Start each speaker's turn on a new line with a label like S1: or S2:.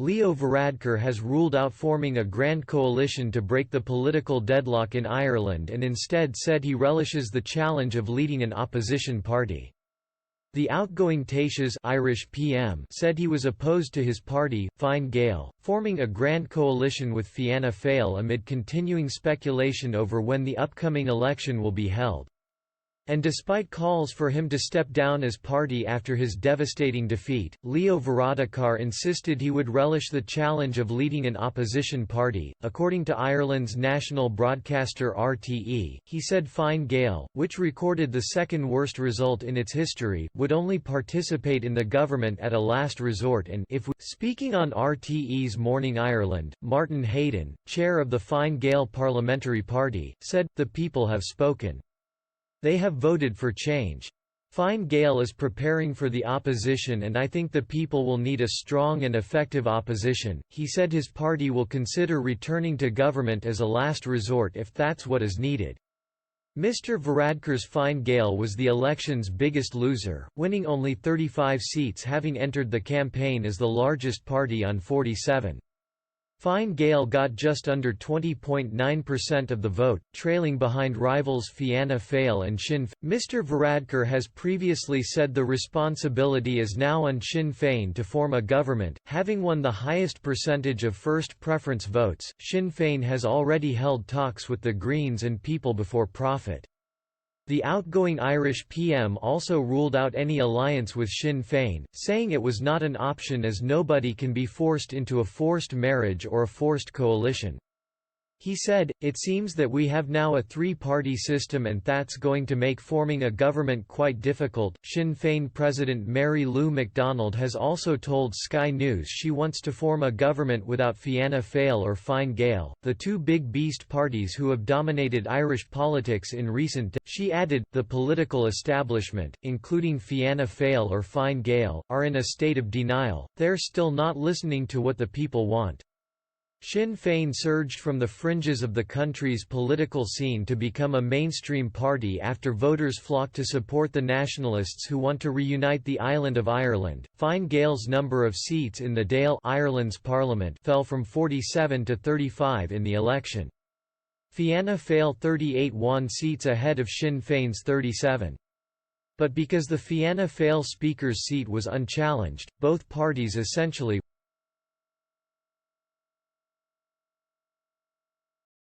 S1: Leo Varadkar has ruled out forming a grand coalition to break the political deadlock in Ireland and instead said he relishes the challenge of leading an opposition party. The outgoing Taoiseach's Irish PM said he was opposed to his party, Fine Gael, forming a grand coalition with Fianna Fáil amid continuing speculation over when the upcoming election will be held. And despite calls for him to step down as party after his devastating defeat, Leo Varadkar insisted he would relish the challenge of leading an opposition party. According to Ireland's national broadcaster RTE, he said Fine Gael, which recorded the second worst result in its history, would only participate in the government at a last resort and Speaking on RTE's Morning Ireland, Martin Hayden, chair of the Fine Gael parliamentary party, said, "The people have spoken. They have voted for change. Fine Gael is preparing for the opposition and I think the people will need a strong and effective opposition." He said his party will consider returning to government as a last resort if that's what is needed. Mr Varadkar's Fine Gael was the election's biggest loser, winning only 35 seats, having entered the campaign as the largest party on 47. Fine Gael got just under 20.9% of the vote, trailing behind rivals Fianna Fáil and Sinn Féin. Mr Varadkar has previously said the responsibility is now on Sinn Féin to form a government, having won the highest percentage of first preference votes. Sinn Féin has already held talks with the Greens and People Before Profit. The outgoing Irish PM also ruled out any alliance with Sinn Féin, saying it was not an option as nobody can be forced into a forced marriage or a forced coalition. He said, "It seems that we have now a three-party system and that's going to make forming a government quite difficult." Sinn Féin President Mary Lou MacDonald has also told Sky News she wants to form a government without Fianna Fáil or Fine Gael, the two big beast parties who have dominated Irish politics in recent days. She added, "The political establishment, including Fianna Fáil or Fine Gael, are in a state of denial. They're still not listening to what the people want." Sinn Féin surged from the fringes of the country's political scene to become a mainstream party after voters flocked to support the nationalists who want to reunite the island of Ireland. Fine Gael's number of seats in the Dáil, Ireland's parliament, fell from 47 to 35 in the election. Fianna Fáil 38 won seats ahead of Sinn Féin's 37. But because the Fianna Fáil Speaker's seat was unchallenged, both parties essentially